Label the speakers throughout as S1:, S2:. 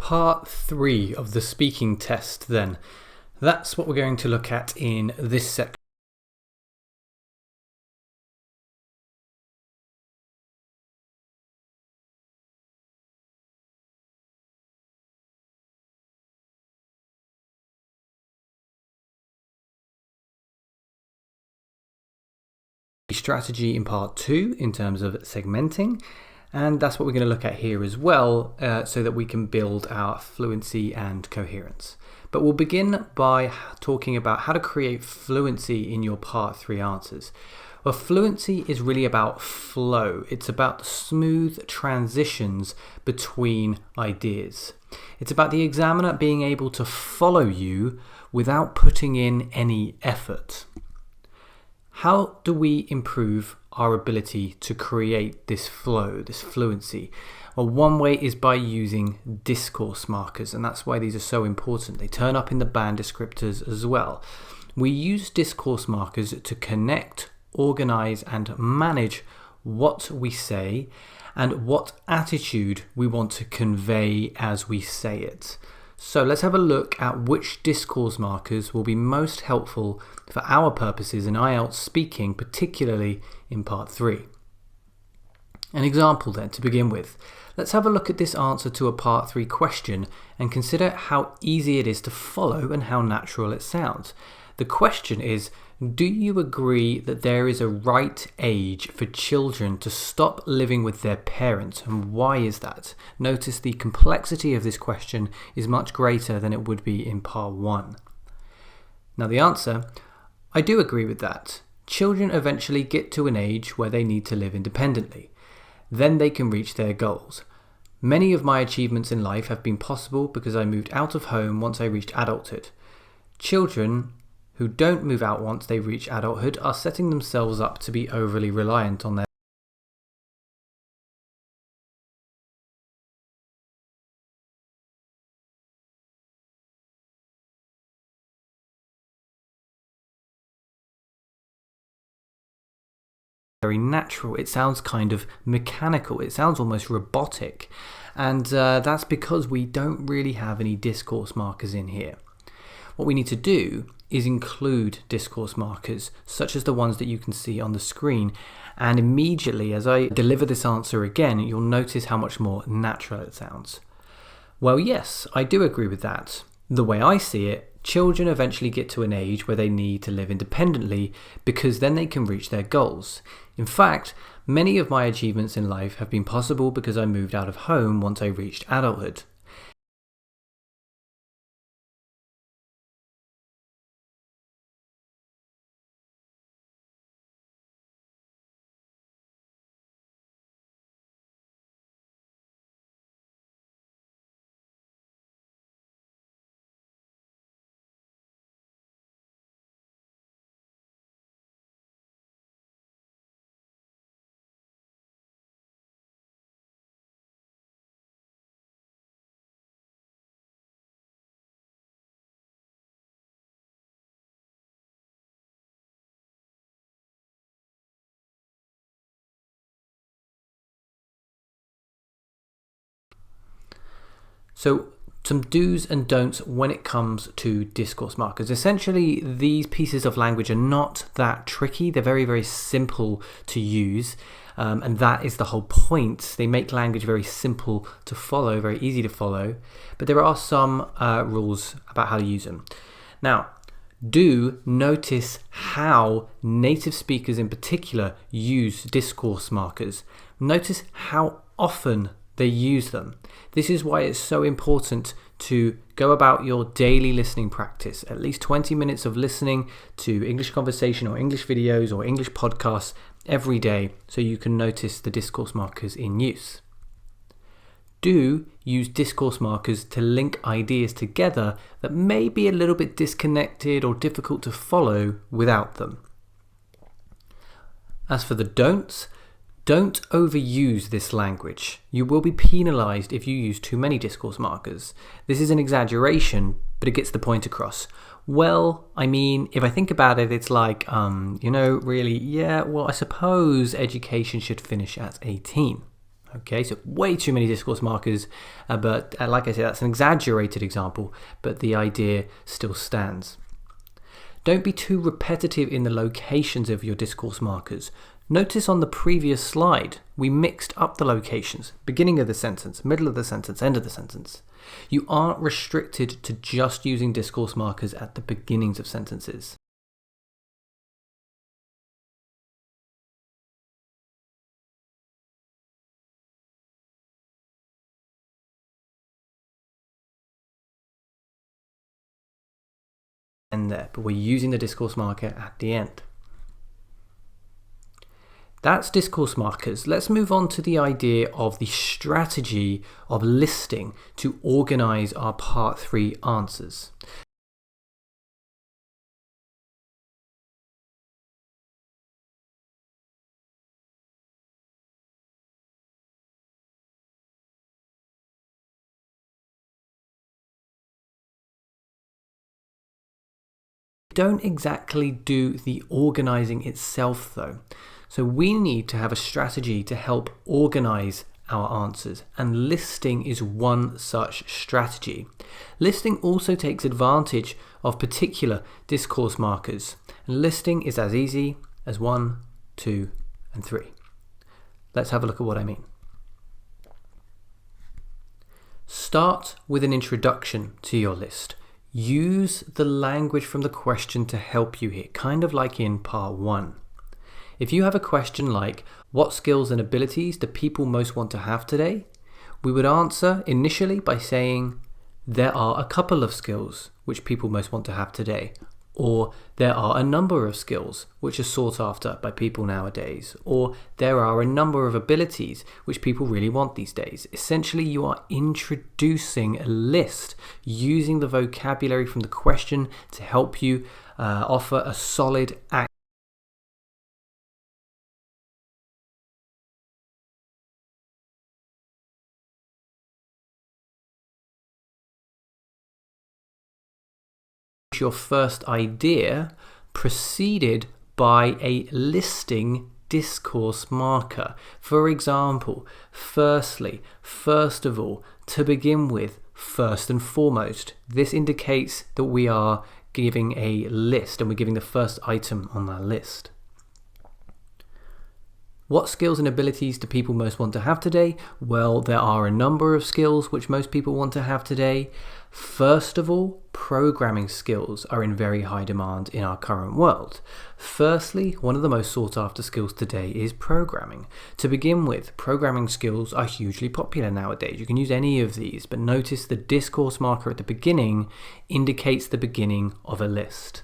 S1: part 3 of the speaking test then. That's what we're going to look at in this section. Strategy in part 2 in terms of segmenting, and that's what we're going to look at here as well, so that we can build our fluency and coherence. But we'll begin by talking about how to create fluency in your part 3 answers. Well, fluency is really about flow. It's about the smooth transitions between ideas. It's about the examiner being able to follow you without putting in any effort. How do we improve our ability to create this flow, this fluency? Well, one way is by using discourse markers, and that's why these are so important. They turn up in the band descriptors as well. We use discourse markers to connect, organize, and manage what we say and what attitude we want to convey as we say it. So let's have a look at which discourse markers will be most helpful for our purposes in IELTS speaking, particularly in part 3. An example then to begin with. Let's have a look at this answer to a part 3 question and consider how easy it is to follow and how natural it sounds. The question is, do you agree that there is a right age for children to stop living with their parents, and why is that? Notice the complexity of this question is much greater than it would be in part 1. Now the answer, I do agree with that. Children eventually get to an age where they need to live independently. Then they can reach their goals. Many of my achievements in life have been possible because I moved out of home once I reached adulthood. Children who don't move out once they reach adulthood are setting themselves up to be overly reliant on their very natural. It sounds kind of mechanical. It sounds almost robotic. And that's because we don't really have any discourse markers in here. What we need to do is include discourse markers, such as the ones that you can see on the screen. And immediately, as I deliver this answer again, you'll notice how much more natural it sounds. Well, yes, I do agree with that. The way I see it, children eventually get to an age where they need to live independently because then they can reach their goals. In fact, many of my achievements in life have been possible because I moved out of home once I reached adulthood. So some do's and don'ts when it comes to discourse markers. Essentially, these pieces of language are not that tricky. They're very, very simple to use. And that is the whole point. They make language very simple to follow, very easy to follow. But there are some rules about how to use them. Now, do notice how native speakers in particular use discourse markers. Notice how often they use them. This is why it's so important to go about your daily listening practice. At least 20 minutes of listening to English conversation or English videos or English podcasts every day so you can notice the discourse markers in use. Do use discourse markers to link ideas together that may be a little bit disconnected or difficult to follow without them. As for the don'ts, don't overuse this language. You will be penalized if you use too many discourse markers. This is an exaggeration, but it gets the point across. Well, I mean, if I think about it, it's like, really, yeah, well, I suppose education should finish at 18. Okay, so way too many discourse markers, but like I said, that's an exaggerated example, but the idea still stands. Don't be too repetitive in the locations of your discourse markers. Notice on the previous slide, we mixed up the locations, beginning of the sentence, middle of the sentence, end of the sentence. You aren't restricted to just using discourse markers at the beginnings of sentences. And there, but we're using the discourse marker at the end. That's discourse markers. Let's move on to the idea of the strategy of listing to organize our part 3 answers. Don't exactly do the organizing itself though. So we need to have a strategy to help organize our answers, and listing is one such strategy. Listing also takes advantage of particular discourse markers, and listing is as easy as 1, 2, and 3. Let's have a look at what I mean. Start with an introduction to your list. Use the language from the question to help you here, kind of like in part 1. If you have a question like, what skills and abilities do people most want to have today? We would answer initially by saying, there are a couple of skills which people most want to have today. Or there are a number of skills which are sought after by people nowadays. Or there are a number of abilities which people really want these days. Essentially, you are introducing a list using the vocabulary from the question to help you offer a solid act. Your first idea preceded by a listing discourse marker. For example, firstly, first of all, to begin with, first and foremost. This indicates that we are giving a list and we're giving the first item on that list. What skills and abilities do people most want to have today? Well, there are a number of skills which most people want to have today. First of all, programming skills are in very high demand in our current world. Firstly, one of the most sought after skills today is programming. To begin with, programming skills are hugely popular nowadays. You can use any of these, but notice the discourse marker at the beginning indicates the beginning of a list.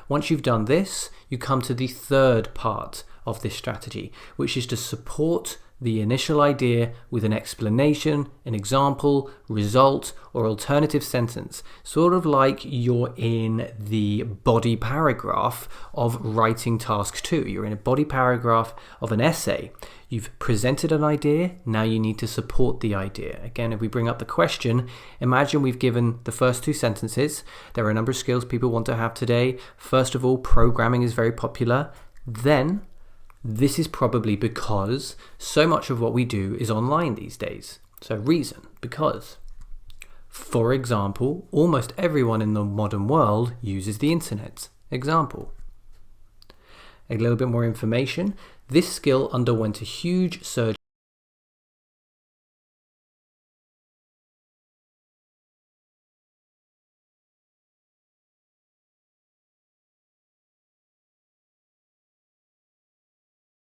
S1: Once you've done this, you come to the third part of this strategy, which is to support the initial idea with an explanation, an example, result, or alternative sentence, sort of like you're in the body paragraph of writing task 2. You're in a body paragraph of an essay. You've presented an idea, now you need to support the idea. Again, if we bring up the question, imagine we've given the first 2 sentences. There are a number of skills people want to have today. First of all, programming is very popular. Then, this is probably because so much of what we do is online these days. So reason, because. For example, almost everyone in the modern world uses the internet. Example. A little bit more information. This skill underwent a huge surge.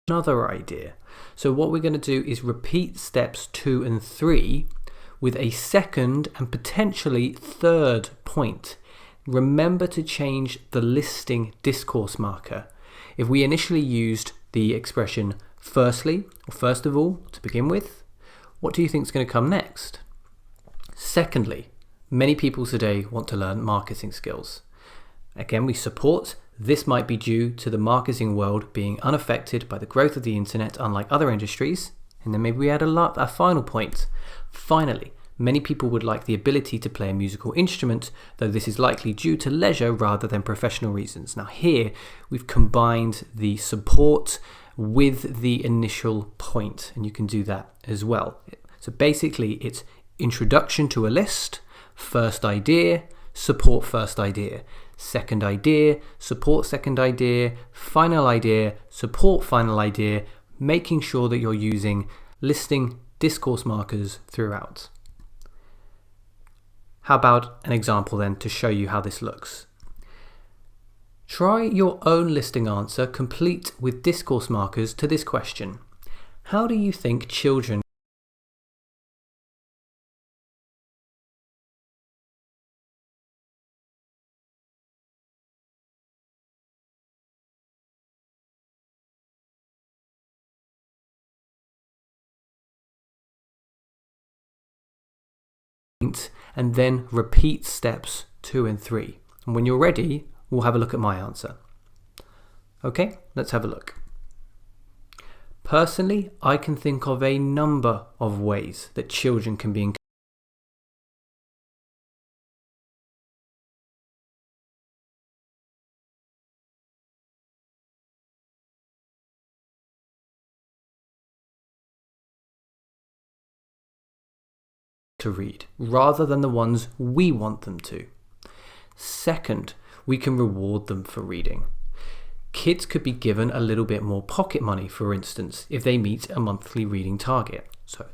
S1: Another idea. So what we're going to do is repeat steps 2 and 3 with a second and potentially third point. Remember to change the listing discourse marker. If we initially used the expression firstly, or first of all, to begin with, what do you think is going to come next? Secondly, many people today want to learn marketing skills. Again, we support. This might be due to the marketing world being unaffected by the growth of the internet, unlike other industries. And then maybe we add a final point. Finally, Many people would like the ability to play a musical instrument, though this is likely due to leisure rather than professional reasons. Now here we've combined the support with the initial point, and you can do that as well. So basically it's introduction to a list, first idea, support first idea, second idea, support second idea, final idea, support final idea, making sure that you're using listing discourse markers throughout. How about an example then to show you how this looks? Try your own listing answer complete with discourse markers to this question. How do you think children and then repeat steps 2 and 3. And when you're ready, we'll have a look at my answer. Okay, let's have a look. Personally, I can think of a number of ways that children can be to read, rather than the ones we want them to. Second, we can reward them for reading. Kids could be given a little bit more pocket money, for instance, if they meet a monthly reading target. So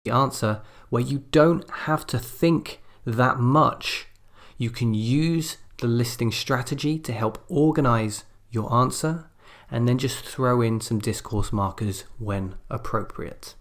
S1: the answer where you don't have to think that much. You can use the listing strategy to help organize your answer and then just throw in some discourse markers when appropriate.